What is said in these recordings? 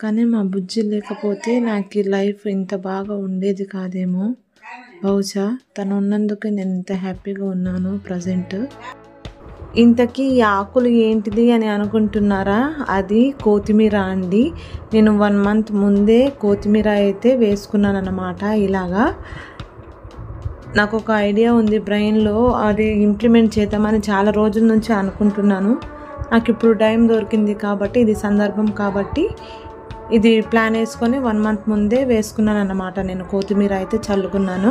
కానీ మా బుజ్జి లేకపోతే నాకు ఈ లైఫ్ ఇంత బాగా ఉండేది కాదేమో. బహుశా తను ఉన్నందుకే నేను ఇంత హ్యాపీగా ఉన్నాను ప్రజెంట్. ఇంతకీ ఈ ఆకులు ఏంటిది అని అనుకుంటున్నారా? అది కొత్తిమీర అండి. నేను 1 మంత్ ముందే కొత్తిమీర అయితే వేసుకున్నాను అన్నమాట. ఇలాగా నాకు ఒక ఐడియా ఉంది బ్రెయిన్లో, అది ఇంప్లిమెంట్ చేద్దామని చాలా రోజుల నుంచి అనుకుంటున్నాను. నాకు ఇప్పుడు టైం దొరికింది కాబట్టి, ఇది సందర్భం కాబట్టి ఇది ప్లాన్ వేసుకొని 1 మంత్ ముందే వేసుకున్నాను అన్నమాట. నేను కొత్తిమీర అయితే చల్లుకున్నాను.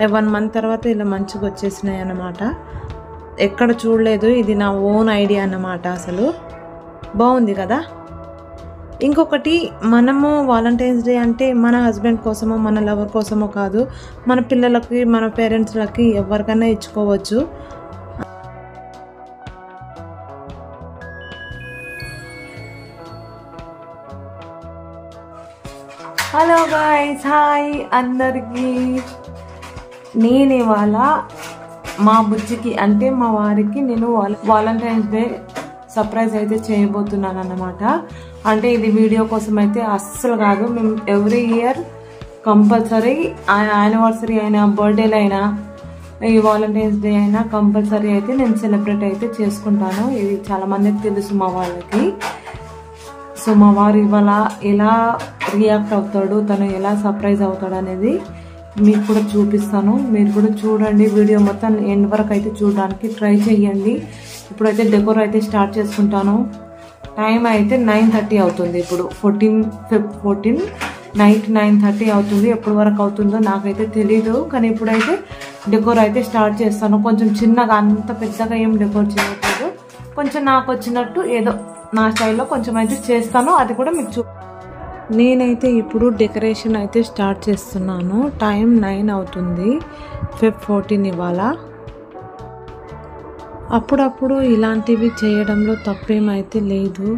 1 మంత్ తర్వాత ఇలా మంచిగా వచ్చేసినాయి అన్నమాట. ఎక్కడ చూడలేదు, ఇది నా ఓన్ ఐడియా అన్నమాట. అసలు బాగుంది కదా. ఇంకొకటి, మనము వాలంటైన్స్ డే అంటే మన హస్బెండ్ కోసమో మన లవర్ కోసమో కాదు, మన పిల్లలకి మన పేరెంట్స్లకి ఎవరికైనా ఇచ్చుకోవచ్చు. హలో గాయ్స్, హాయ్ అందరికీ. నేను ఇవాళ మా బుజ్జికి అంటే మా వారికి నేను వాలంటైన్స్ డే సర్ప్రైజ్ అయితే చేయబోతున్నాను అన్నమాట. అంటే ఇది వీడియో కోసం అయితే అస్సలు కాదు. మేము ఎవ్రీ ఇయర్ కంపల్సరీ యానివర్సరీ అయినా, బర్త్డేలు అయినా, ఈ వాలంటైన్స్ డే అయినా కంపల్సరీ అయితే నేను సెలబ్రేట్ అయితే చేసుకుంటాను. ఇది చాలా మందికి తెలుసు మా వాళ్ళకి. సో మా వారు ఇవాళ ఎలా రియాక్ట్ అవుతాడు, తను ఎలా సర్ప్రైజ్ అవుతాడు అనేది మీకు కూడా చూపిస్తాను. మీరు కూడా చూడండి, వీడియో మొత్తం ఎండ్ వరకు అయితే చూడడానికి ట్రై చేయండి. ఇప్పుడైతే డెకోర్ అయితే స్టార్ట్ చేసుకుంటాను. టైం అయితే 9:30 అవుతుంది. ఇప్పుడు 14 నైట్ 9:30 అవుతుంది. ఎప్పటి వరకు అవుతుందో నాకైతే తెలీదు, కానీ ఇప్పుడైతే డెకోర్ అయితే స్టార్ట్ చేస్తాను. కొంచెం చిన్నగా, అంత పెద్దగా ఏం డెకోర్ చేయట్లేదు, కొంచెం నాకు వచ్చినట్టు ఏదో నా స్టైల్లో కొంచెం అయితే చేస్తాను. అది కూడా మీకు నేనైతే ఇప్పుడు డెకరేషన్ అయితే స్టార్ట్ చేస్తున్నాను. టైం 9 అవుతుంది. Feb 14 ఇవాళ. అప్పుడప్పుడు ఇలాంటివి చేయడంలో తప్పేమైతే లేదు.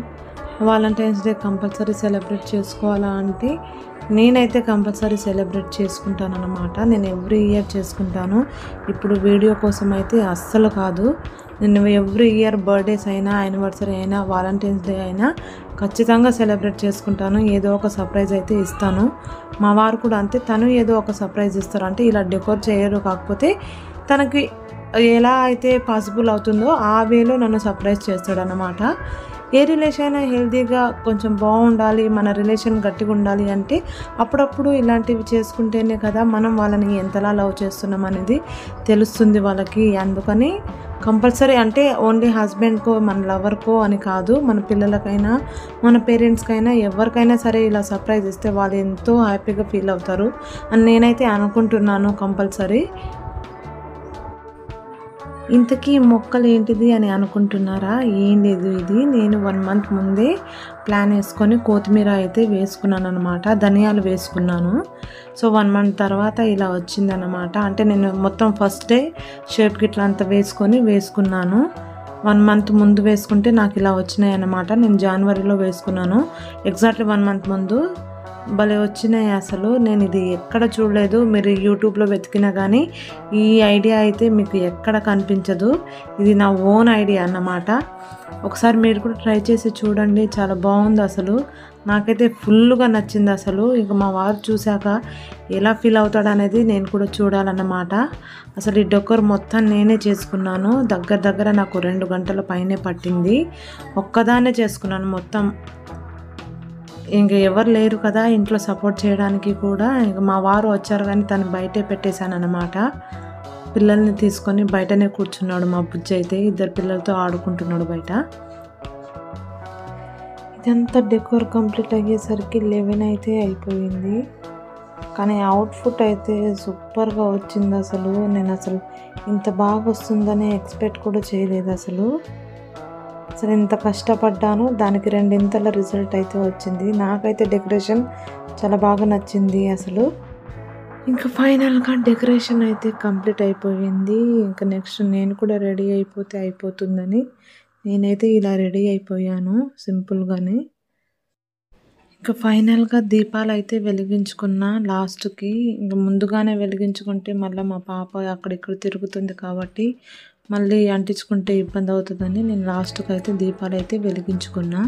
వాలంటైన్స్ డే కంపల్సరీ సెలబ్రేట్ చేసుకోవాలా అంటే నేనైతే కంపల్సరీ సెలబ్రేట్ చేసుకుంటాను అన్నమాట. నేను ఎవ్రీ ఇయర్ చేసుకుంటాను. ఇప్పుడు వీడియో కోసం అయితే అస్సలు కాదు. నేను ఎవ్రీ ఇయర్ బర్త్డేస్ అయినా, యానివర్సరీ అయినా, వాలంటైన్స్ డే అయినా ఖచ్చితంగా సెలబ్రేట్ చేసుకుంటాను. ఏదో ఒక సర్ప్రైజ్ అయితే ఇస్తాను. మా వారు కూడా అంతే, తను ఏదో ఒక సర్ప్రైజ్ ఇస్తారు. అంటే ఇలా డెకోర్ చేయరు, కాకపోతే తనకి ఎలా అయితే పాసిబుల్ అవుతుందో ఆ వేలో నన్ను సర్ప్రైజ్ చేస్తాడు అన్నమాట. ఏ రిలేషన్ అయినా హెల్తీగా కొంచెం బాగుండాలి, మన రిలేషన్ గట్టిగా ఉండాలి అంటే అప్పుడప్పుడు ఇలాంటివి చేసుకుంటేనే కదా మనం వాళ్ళని ఎంతలా లవ్ చేస్తున్నాం అనేది తెలుస్తుంది వాళ్ళకి. అందుకని కంపల్సరీ, అంటే ఓన్లీ హస్బెండ్కో మన లవర్కో అని కాదు, మన పిల్లలకైనా మన పేరెంట్స్కైనా ఎవరికైనా సరే ఇలా సర్ప్రైజ్ ఇస్తే వాళ్ళు ఎంతో హ్యాపీగా ఫీల్ అవుతారు అని నేనైతే అనుకుంటున్నాను కంపల్సరీ. ఇంతకీ మొక్కలు ఏంటిది అని అనుకుంటున్నారా? ఏం లేదు, ఇది నేను 1 మంత్ ముందే ప్లాన్ వేసుకొని కొత్తిమీర అయితే వేసుకున్నాను అనమాట. ధనియాలు వేసుకున్నాను. సో 1 మంత్ తర్వాత ఇలా వచ్చిందనమాట. అంటే నేను మొత్తం ఫస్ట్ డే షేప్ గిట్లా అంతా వేసుకున్నాను. 1 మంత్ ముందు వేసుకుంటే నాకు ఇలా వచ్చినాయి అన్నమాట. నేను జనవరిలో వేసుకున్నాను, ఎగ్జాక్ట్లీ 1 మంత్ ముందు. భలే వచ్చినాయి అసలు. నేను ఇది ఎక్కడ చూడలేదు. మీరు యూట్యూబ్లో వెతికినా కానీ ఈ ఐడియా అయితే మీకు ఎక్కడ కనిపించదు. ఇది నా ఓన్ ఐడియా అన్నమాట. ఒకసారి మీరు కూడా ట్రై చేసి చూడండి, చాలా బాగుంది అసలు. నాకైతే ఫుల్గా నచ్చింది అసలు. ఇక మా వారు చూశాక ఎలా ఫీల్ అవుతాడు అనేది నేను కూడా చూడాలన్నమాట. అసలు ఈ డెకోర్ మొత్తం నేనే చేసుకున్నాను. దగ్గర నాకు 2 గంటల పైనే పట్టింది. ఒక్కదాన్నే చేసుకున్నాను మొత్తం. ఇంక ఎవరు లేరు కదా ఇంట్లో సపోర్ట్ చేయడానికి కూడా. ఇంక మా వారు వచ్చారు కానీ తను బయటే పెట్టేశాను అనమాట. పిల్లల్ని తీసుకొని బయటనే కూర్చున్నాడు మా బుజ్జి అయితే. 2 పిల్లలతో ఆడుకుంటున్నాడు బయట. ఇదంతా డెకోర్ కంప్లీట్ అయ్యేసరికి 11 అయితే అయిపోయింది. కానీ అవుట్ఫుట్ అయితే సూపర్గా వచ్చింది అసలు. నేను అసలు ఇంత బాగా వస్తుందని ఎక్స్పెక్ట్ కూడా చేయలేదు అసలు. ఇంత కష్టపడ్డాను, దానికి 2 రిజల్ట్ అయితే వచ్చింది. నాకైతే డెకరేషన్ చాలా బాగా నచ్చింది అసలు. ఇంకా ఫైనల్గా డెకరేషన్ అయితే కంప్లీట్ అయిపోయింది. ఇంకా నెక్స్ట్ నేను కూడా రెడీ అయిపోతే అయిపోతుందని నేనైతే ఇలా రెడీ అయిపోయాను సింపుల్గానే. ఇంకా ఫైనల్గా దీపాలు అయితే వెలిగించుకున్నా లాస్ట్కి. ఇంకా ముందుగానే వెలిగించుకుంటే మళ్ళీ మా పాప అక్కడిక్కడ తిరుగుతుంది కాబట్టి మళ్ళీ అంటించుకుంటే ఇబ్బంది అవుతుందని నేను లాస్ట్కి అయితే దీపాలు అయితే వెలిగించుకున్నా.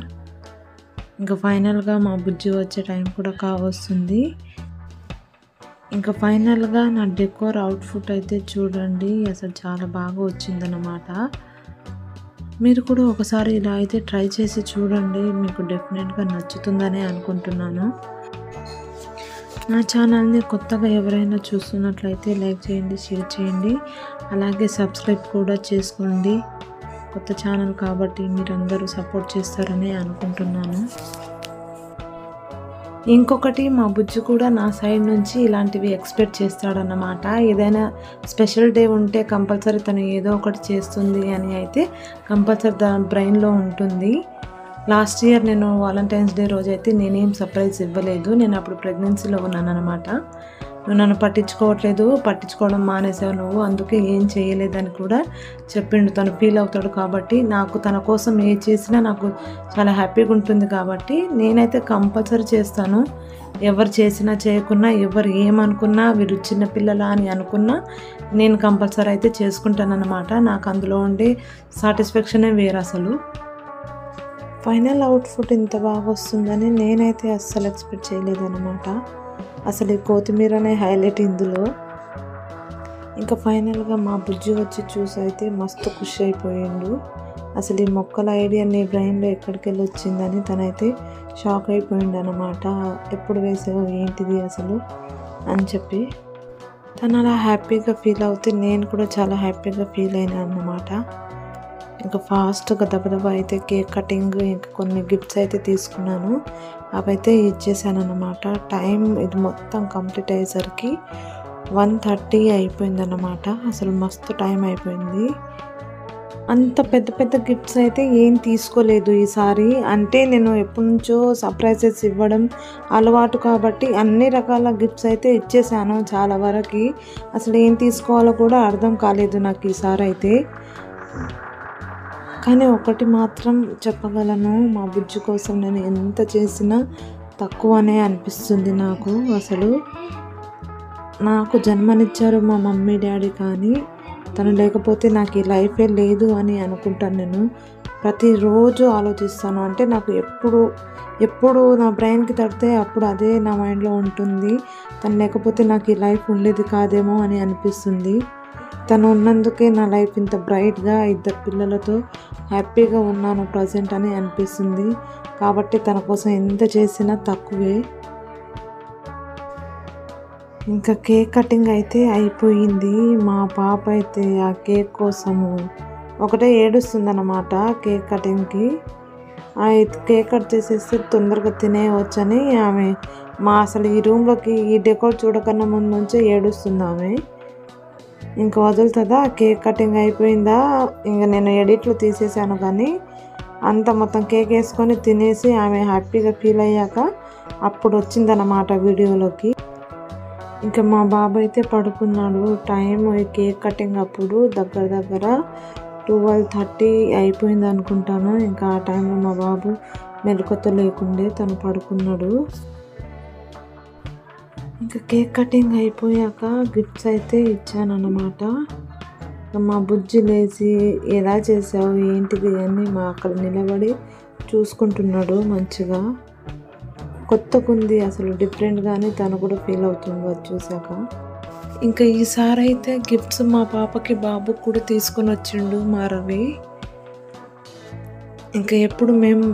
ఇంకా ఫైనల్గా మా బుజ్జి వచ్చే టైం కూడా కావస్తుంది. ఇంకా ఫైనల్గా నా డెకోర్ అవుట్ఫిట్ అయితే చూడండి, అసలు చాలా బాగా వచ్చిందన్నమాట. మీరు కూడా ఒకసారి ఇలా అయితే ట్రై చేసి చూడండి, మీకు డెఫినెట్గా నచ్చుతుందని అనుకుంటున్నాను. నా ఛానల్ని కొత్తగా ఎవరైనా చూస్తున్నట్లయితే లైక్ చేయండి, షేర్ చేయండి, అలాగే సబ్స్క్రైబ్ కూడా చేసుకోండి. కొత్త ఛానల్ కాబట్టి మీరందరూ సపోర్ట్ చేస్తారని అనుకుంటున్నాను. ఇంకొకటి, మా బుజ్జి కూడా నా సైడ్ నుంచి ఇలాంటివి ఎక్స్పెక్ట్ చేస్తాడన్నమాట. ఏదైనా స్పెషల్ డే ఉంటే కంపల్సరీ తను ఏదో ఒకటి చేస్తుంది అని అయితే కంపల్సరీ తన బ్రెయిన్లో ఉంటుంది. లాస్ట్ ఇయర్ నేను వాలంటైన్స్ డే రోజు అయితే నేనేం సర్ప్రైజ్ ఇవ్వలేదు. నేను అప్పుడు ప్రెగ్నెన్సీలో ఉన్నాను అనమాట. నువ్వు నన్ను పట్టించుకోవడం మానేసావు నువ్వు, అందుకే ఏం చేయలేదని కూడా చెప్పిండు. తను ఫీల్ అవుతాడు కాబట్టి నాకు తన కోసం ఏ చేసినా నాకు చాలా హ్యాపీగా ఉంటుంది కాబట్టి నేనైతే కంపల్సరీ చేస్తాను. ఎవరు చేసినా చేయకున్నా, ఎవరు ఏమనుకున్నా, వీరు చిన్నపిల్లలా అని అనుకున్నా నేను కంపల్సరీ అయితే చేసుకుంటాను అన్నమాట. నాకు అందులో ఉండే సాటిస్ఫాక్షనే వేరు అసలు. ఫైనల్ అవుట్ఫిట్ ఇంత బాగా వస్తుందని నేనైతే అస్సలు ఎక్స్పెక్ట్ చేయలేదన్నమాట. అసలు ఈ కొత్తిమీరనే హైలైట్ ఇందులో. ఇంకా ఫైనల్గా మా బుజ్జి వచ్చి చూసి అయితే మస్తు ఖుషి అయిపోయిండు. అసలు ఈ మొక్కల ఐడియా నీ బ్రెయిన్లో ఎక్కడికి వెళ్ళి వచ్చిందని తనైతే షాక్ అయిపోయిండు అనమాట. ఎప్పుడు వేసావు, ఏంటిది అసలు అని చెప్పి. తను అలా హ్యాపీగా ఫీల్ అవుతే నేను కూడా చాలా హ్యాపీగా ఫీల్ అయినా అన్నమాట. ఇంకా ఫాస్ట్గా దబదబా అయితే కేక్ కటింగ్, ఇంకా కొన్ని గిఫ్ట్స్ అయితే తీసుకున్నాను. అవైతే ఇచ్చేసాను అన్నమాట. టైం ఇది మొత్తం కంప్లీట్ అయ్యేసరికి 1:30 అయిపోయిందన్నమాట. అసలు మస్తు టైం అయిపోయింది. అంత పెద్ద పెద్ద గిఫ్ట్స్ అయితే ఏం తీసుకోలేదు ఈసారి. అంటే నేను ఎప్పటి నుంచో సర్ప్రైజెస్ ఇవ్వడం అలవాటు కాబట్టి అన్ని రకాల గిఫ్ట్స్ అయితే ఇచ్చేసాను చాలా వరకు. అసలు ఏం తీసుకోవాలో కూడా అర్థం కాలేదు నాకు ఈసారి అయితే. కానీ ఒకటి మాత్రం చెప్పగలను, మా బుజ్జి కోసం నేను ఎంత చేసినా తక్కువనే అనిపిస్తుంది నాకు. అసలు నాకు జన్మనిచ్చారు మా మమ్మీ డాడీ, కానీ తను లేకపోతే నాకు ఈ లైఫే లేదు అని అనుకుంటాను. నేను ప్రతిరోజు ఆలోచిస్తాను. అంటే నాకు ఎప్పుడు నా బ్రెయిన్కి తడితే అప్పుడు అదే నా మైండ్లో ఉంటుంది. తను లేకపోతే నాకు ఈ లైఫ్ ఉండేది కాదేమో అని అనిపిస్తుంది. తను ఉన్నందుకే నా లైఫ్ ఇంత బ్రైట్గా 2 పిల్లలతో హ్యాపీగా ఉన్నాను ప్రజెంట్ అని అనిపిస్తుంది. కాబట్టి తన కోసం ఎంత చేసినా తక్కువే. ఇంకా కేక్ కటింగ్ అయితే అయిపోయింది. మా పాప అయితే ఆ కేక్ కోసము ఒకటే ఏడుస్తుంది అన్నమాట. కేక్ కటింగ్కి ఆ కేక్ కట్ చేసేస్తే తొందరగా తినేయవచ్చని ఆమె అసలు ఈ రూమ్లోకి ఈ డెకోర్ చూడకన్నా ముందు నుంచే ఏడుస్తుంది ఆమె. ఇంకా వదులుతుందా, కేక్ కటింగ్ అయిపోయిందా, ఇంకా నేను ఎడిట్లో తీసేసాను కానీ అంత మొత్తం కేక్ వేసుకొని తినేసి ఆమె హ్యాపీగా ఫీల్ అయ్యాక అప్పుడు వచ్చిందన్నమాట వీడియోలోకి. ఇంకా మా బాబు అయితే పడుకున్నాడు. టైం కేక్ కటింగ్ అప్పుడు దగ్గర 12:30 అయిపోయింది అనుకుంటాను. ఇంకా ఆ టైంలో మా బాబు మెలకువతో లేకుండే తను పడుకున్నాడు. ఇంకా కేక్ కటింగ్ అయిపోయాక గిఫ్ట్స్ అయితే ఇచ్చానన్నమాట. మా బుజ్జి లేచి ఎలా చేసావు ఏంటిది అని అక్కడ నిలబడి చూసుకుంటున్నాడు మంచిగా. కొత్తకుంది అసలు డిఫరెంట్గానే తను కూడా ఫీల్ అవుతుంది అది చూసాక. ఇంకా ఈసారి అయితే గిఫ్ట్స్ మా పాపకి బాబుకి కూడా తీసుకొని వచ్చిండు మా రవి. ఇంకా ఎప్పుడు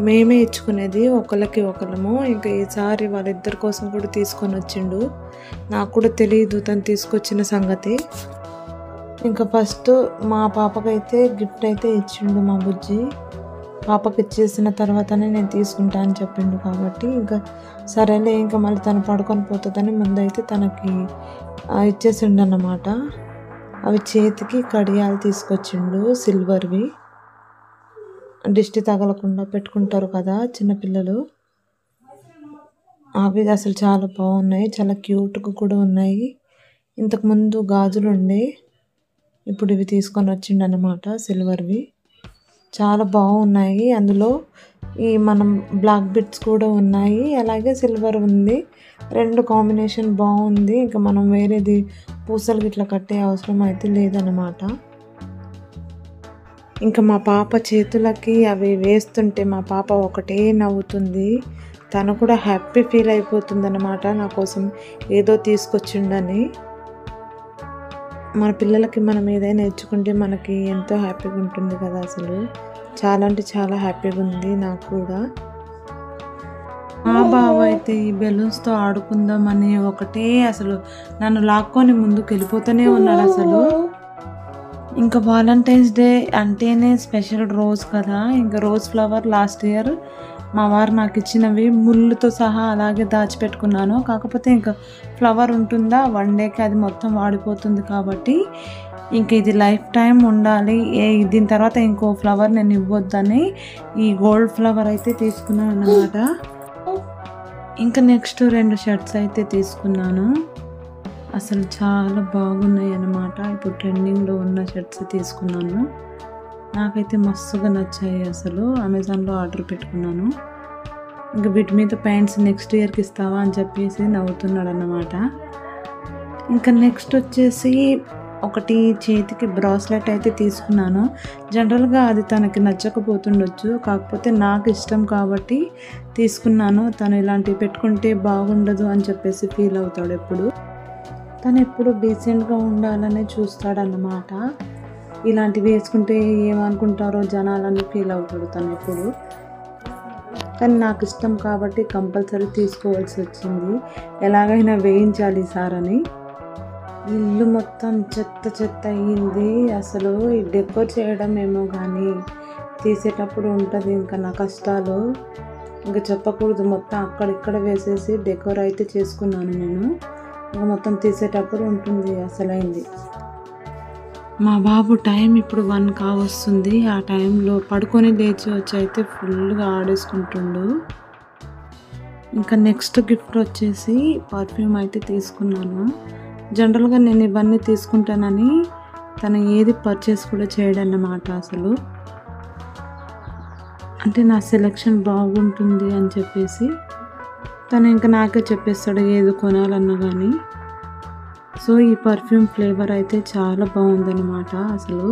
మేమే ఇచ్చుకునేది ఒకళ్ళకి ఒకళ్ళము. ఇంకా ఈసారి వాళ్ళిద్దరి కోసం కూడా తీసుకొని వచ్చిండు. నాకు కూడా తెలియదు తను తీసుకొచ్చిన సంగతి. ఇంకా ఫస్ట్ మా పాపకైతే గిఫ్ట్ అయితే ఇచ్చిండు మా బుజ్జి. పాపకి ఇచ్చేసిన తర్వాతనే నేను తీసుకుంటా అని చెప్పిండు కాబట్టి ఇంకా సరేలే ఇంకా మళ్ళీ తను పడుకొని పోతుందని ముందైతే తనకి ఇచ్చేసిండు అన్నమాట. అవి చేతికి కడియాలు తీసుకొచ్చిండు సిల్వర్వి, దిష్టి తగలకుండా పెట్టుకుంటారు కదా చిన్నపిల్లలు. అవి అసలు చాలా బాగున్నాయి, చాలా క్యూట్గా కూడా ఉన్నాయి. ఇంతకుముందు గాజులు ఉండే, ఇప్పుడు ఇవి తీసుకొని వచ్చిండు అన్నమాట సిల్వర్వి. చాలా బాగున్నాయి. అందులో ఈ మనం బ్లాక్ బిట్స్ కూడా ఉన్నాయి, అలాగే సిల్వర్ ఉంది. 2 కాంబినేషన్ బాగుంది. ఇంకా మనం వేరేది పూసలు ఇట్లా కట్టే అవసరం అయితే లేదన్నమాట. ఇంకా మా పాప చేతులకి అవి వేస్తుంటే మా పాప ఒకటే నవ్వుతుంది. తను కూడా హ్యాపీ ఫీల్ అయిపోతుంది అన్నమాట, నా కోసం ఏదో తీసుకొచ్చిండని. మన పిల్లలకి మనం ఏదైనా ఇచ్చుకుంటే మనకి ఎంతో హ్యాపీగా ఉంటుంది కదా. అసలు చాలా అంటే చాలా హ్యాపీగా ఉంది నాకు కూడా. మా బావ అయితే ఈ బెలూన్స్తో ఆడుకుందామని ఒకటే అసలు నన్ను లాక్కొని ముందుకు వెళ్ళిపోతూనే ఉన్నాడు అసలు. ఇంకా వాలంటైన్స్ డే అంటేనే స్పెషల్ రోజ్ కదా. ఇంకా రోజ్ ఫ్లవర్ లాస్ట్ ఇయర్ మా వారు నాకు ఇచ్చినవి ముళ్ళుతో సహా అలాగే దాచిపెట్టుకున్నాను. కాకపోతే ఇంకా ఫ్లవర్ ఉంటుందా, 1 డేకి అది మొత్తం వాడిపోతుంది కాబట్టి ఇంక ఇది లైఫ్ టైం ఉండాలి, దీని తర్వాత ఇంకో ఫ్లవర్ నేను ఇవ్వద్దని ఈ గోల్డ్ ఫ్లవర్ అయితే తీసుకున్నాను అన్నమాట. ఇంకా నెక్స్ట్ 2 షర్ట్స్ అయితే తీసుకున్నాను. అసలు చాలా బాగున్నాయి అన్నమాట. ఇప్పుడు ట్రెండింగ్లో ఉన్న షర్ట్స్ తీసుకున్నాను. నాకైతే మస్తుగా నచ్చాయి. అసలు అమెజాన్లో ఆర్డర్ పెట్టుకున్నాను. ఇంకా వీటి మీద ప్యాంట్స్ నెక్స్ట్ ఇయర్కి ఇస్తావా అని చెప్పేసి నవ్వుతున్నాడు అన్నమాట. ఇంకా నెక్స్ట్ వచ్చేసి ఒకటి చేతికి బ్రాస్లెట్ అయితే తీసుకున్నాను. జనరల్గా అది తనకి నచ్చకపోతుండొచ్చు, కాకపోతే నాకు ఇష్టం కాబట్టి తీసుకున్నాను. తను ఇలాంటివి పెట్టుకుంటే బాగుండదు అని చెప్పేసి ఫీల్ అవుతాడు ఎప్పుడు. తను ఎప్పుడు డీసెంట్గా ఉండాలనే చూస్తాడన్నమాట. ఇలాంటివి వేసుకుంటే ఏమనుకుంటారో జనాలని ఫీల్ అవుతాడు తను ఎప్పుడు. కానీ నాకు ఇష్టం కాబట్టి కంపల్సరీ తీసుకోవాల్సి వచ్చింది. ఎలాగైనా వేయించాలి సార్ అని. ఇల్లు మొత్తం చెత్త చెత్త అయ్యింది. అసలు ఈ డెకోర్ చేయడం ఏమో కానీ తీసేటప్పుడు ఉంటుంది ఇంకా నా కష్టాలు. ఇంకా చెప్పకూడదు, మొత్తం అక్కడిక్కడ వేసేసి డెకోర్ అయితే చేసుకున్నాను నేను. ఇంకా మొత్తం తీసేటప్పుడు ఉంటుంది అసలైంది. మా బాబు టైం ఇప్పుడు 1 కావస్తుంది. ఆ టైంలో పడుకొని లేచి వచ్చి అయితే ఫుల్గా ఆడేసుకుంటుండు. ఇంకా నెక్స్ట్ గిఫ్ట్ వచ్చేసి పర్ఫ్యూమ్ అయితే తీసుకున్నాను. జనరల్గా నేను ఇవన్నీ తీసుకుంటానని తను ఏది పర్చేస్ కూడా చేయడన్నమాట. అసలు అంటే నా సెలెక్షన్ బాగుంటుంది అని చెప్పేసి తను ఇంకా నాకే చెప్పేస్తాడు ఏది కొనాలన్నా కానీ. సో ఈ పర్ఫ్యూమ్ ఫ్లేవర్ అయితే చాలా బాగుందన్నమాట. అసలు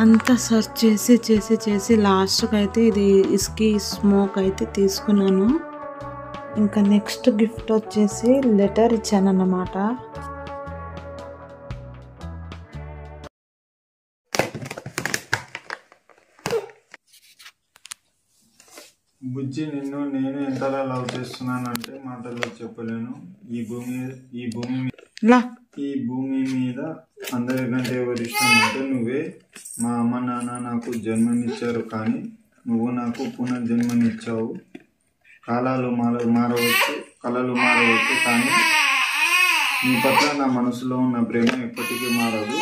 అంతా సర్చ్ చేసి చేసి చేసి లాస్ట్కి అయితే ఇది ఇస్కీ స్మోక్ అయితే తీసుకున్నాను. ఇంకా నెక్స్ట్ గిఫ్ట్ వచ్చేసి లెటర్ ఇచ్చానన్నమాట. బుజ్జి, నిన్ను నేను ఎంతలా లవ్ చేస్తున్నానంటే మాటల్లో చెప్పలేను. ఈ భూమి మీద అందరికంటే ఎవరి ఇష్టం అంటే నువ్వే. మా అమ్మ నాన్న నాకు జన్మనిచ్చారు, కానీ నువ్వు నాకు పునర్జన్మనిచ్చావు. కాలాలు మారవచ్చు, కళలు మారవచ్చు, కానీ నీ పట్ల నా మనసులో ఉన్న ప్రేమ ఎప్పటికీ మారదు.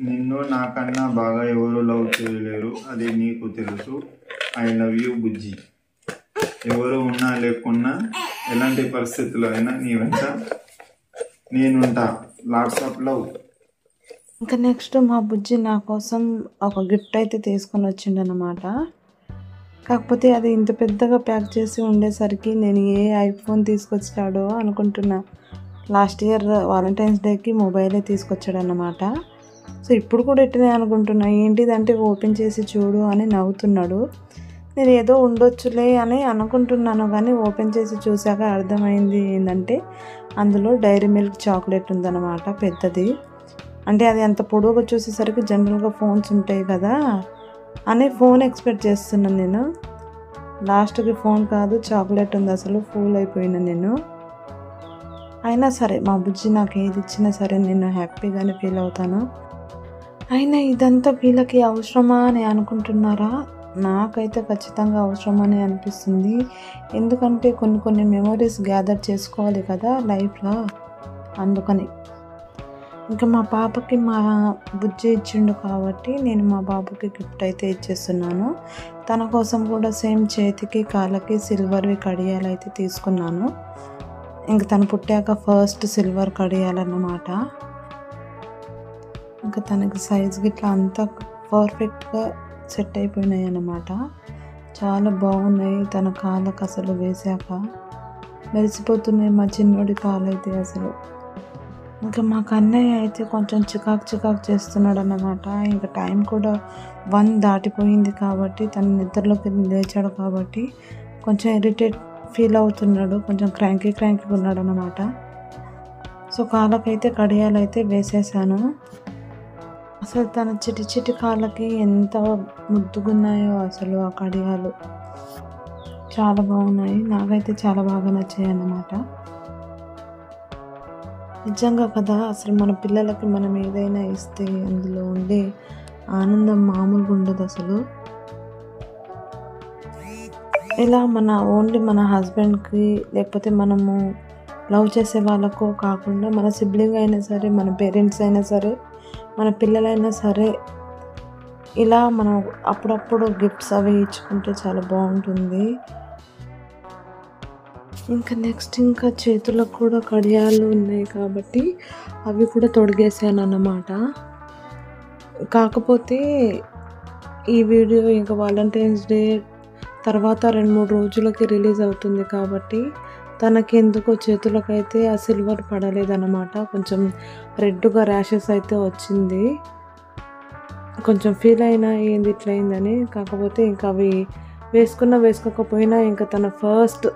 నిన్ను నాకన్నా బాగా ఎవరు లవ్ చేయలేరు, అది నీకు తెలుసు. ఐ లవ్ యూ బుజ్జి. ఎవరు ఉన్నా లేకున్నా ఎలాంటి పరిస్థితుల్లో అయినా నీ వెంట నేనుంటా. Lots of love. ఇంకా నెక్స్ట్ మా బుజ్జి నా కోసం ఒక గిఫ్ట్ అయితే తీసుకొని వచ్చిండనమాట. కాకపోతే అది ఇంత పెద్దగా ప్యాక్ చేసి ఉండేసరికి నేను ఏ ఐఫోన్ తీసుకొచ్చాడో అనుకుంటున్నా. లాస్ట్ ఇయర్ వాలంటైన్స్ డేకి మొబైలే తీసుకొచ్చాడన్నమాట. సో ఇప్పుడు కూడా ఎట్టనే అనుకుంటున్నా, ఏంటిదంటే ఓపెన్ చేసి చూడు అని నవ్వుతున్నాడు. నేను ఏదో ఉండొచ్చులే అని అనుకుంటున్నాను, కానీ ఓపెన్ చేసి చూశాక అర్థమైంది ఏంటంటే అందులో డైరీ మిల్క్ చాక్లెట్ ఉందన్నమాట, పెద్దది. అంటే అది అంత పొడవుగా చూసేసరికి జనరల్గా ఫోన్స్ ఉంటాయి కదా అని ఫోన్ ఎక్స్పెక్ట్ చేస్తున్నాను నేను. లాస్ట్కి ఫోన్ కాదు, చాక్లెట్ ఉంది. అసలు ఫూల్ అయిపోయినా నేను. అయినా సరే మా బుజ్జి నాకు ఏది ఇచ్చినా సరే నేను హ్యాపీగానే ఫీల్ అవుతాను. అయినా ఇదంతా వీళ్ళకి అవసరమా అని అనుకుంటున్నారా? నాకైతే ఖచ్చితంగా అవసరమని అనిపిస్తుంది. ఎందుకంటే కొన్ని మెమొరీస్ గ్యాదర్ చేసుకోవాలి కదా లైఫ్లో, అందుకని. ఇంకా మా పాపకి మా బుజ్జి ఇచ్చిండు కాబట్టి నేను మా బాబుకి గిఫ్ట్ అయితే ఇచ్చేస్తున్నాను. తన కోసం కూడా సేమ్ చేతికి కాళ్ళకి సిల్వర్వి కడియాలు అయితే తీసుకున్నాను. ఇంకా తను పుట్టాక ఫస్ట్ సిల్వర్ కడియాలన్నమాట. ఇంకా తనకి సైజ్ గిట్లా అంతా పర్ఫెక్ట్గా సెట్ అయిపోయినాయి అన్నమాట. చాలా బాగున్నాయి. తన కాళ్ళకు అసలు వేసాక మెరిసిపోతున్నాయి మా చిన్నోడి కాళ్ళైతే అసలు. ఇంకా మా కన్నయ్య అయితే కొంచెం చికాకు చేస్తున్నాడు అన్నమాట. ఇంకా టైం కూడా 1 దాటిపోయింది కాబట్టి తను నిద్రలోకి లేచాడు కాబట్టి కొంచెం ఇరిటేట్ ఫీల్ అవుతున్నాడు, కొంచెం క్రాంకీగా ఉన్నాడు అన్నమాట. సో కాళ్ళకైతే కడియాలు అయితే వేసేసాను. అసలు తన చిటి కాళ్ళకి ఎంత ముద్దుగున్నాయో అసలు ఆ కడియాలు చాలా బాగున్నాయి. నాకైతే చాలా బాగా నచ్చాయి అన్నమాట. నిజంగా కదా, అసలు మన పిల్లలకి మనం ఏదైనా ఇస్తే అందులో ఉండే ఆనందం మామూలుగా ఉండదు అసలు. ఇలా ఓన్లీ మన హస్బెండ్కి లేకపోతే మనము లవ్ చేసే వాళ్ళకో కాకుండా మన సిబ్లింగ్ అయినా సరే, మన పేరెంట్స్ అయినా సరే, మన పిల్లలైనా సరే, ఇలా మనం అప్పుడప్పుడు గిఫ్ట్స్ అవి ఇచ్చుకుంటే చాలా బాగుంటుంది. ఇంకా నెక్స్ట్ ఇంకా చేతులకు కూడా కడియాలు ఉన్నాయి కాబట్టి అవి కూడా తొడిగేసాను అన్నమాట. కాకపోతే ఈ వీడియో ఇంకా వాలంటైన్స్ డే తర్వాత 2-3 రోజులకి రిలీజ్ అవుతుంది కాబట్టి తనకి ఎందుకో చేతులకైతే ఆ సిల్వర్ పడలేదన్నమాట. కొంచెం రెడ్గా ర్యాషెస్ అయితే వచ్చింది. కొంచెం ఫీల్ అయినా ఏంది ఇట్లా అయిందని. కాకపోతే ఇంకా అవి వేసుకోకపోయినా ఇంకా తన ఫస్ట్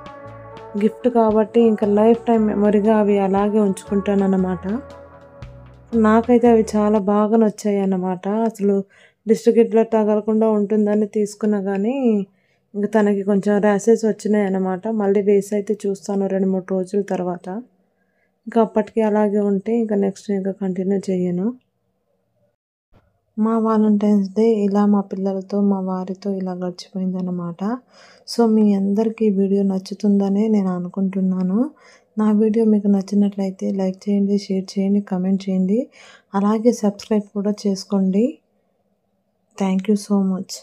గిఫ్ట్ కాబట్టి ఇంకా లైఫ్ టైం మెమొరీగా అవి అలాగే ఉంచుకుంటానన్నమాట. నాకైతే అవి చాలా బాగా నచ్చాయి అన్నమాట. అసలు డిస్ట్రిక్ట్లో తగలకుండా ఉంటుందని తీసుకున్నా కానీ ఇంకా తనకి కొంచెం ర్యాషెస్ వచ్చినాయి అన్నమాట. మళ్ళీ వేసి అయితే చూస్తాను 2-3 రోజుల తర్వాత. ఇంకా అప్పటికి అలాగే ఉంటే ఇంకా నెక్స్ట్ ఇంకా కంటిన్యూ చేయను. మా వాలంటైన్స్ డే ఇలా మా పిల్లలతో మా వారితో ఇలా గడిచిపోయిందన్నమాట. సో మీ అందరికీ వీడియో నచ్చుతుందనే నేను అనుకుంటున్నాను. నా వీడియో మీకు నచ్చినట్లయితే లైక్ చేయండి, షేర్ చేయండి, కమెంట్ చేయండి, అలాగే సబ్స్క్రైబ్ కూడా చేసుకోండి. Thank you so much.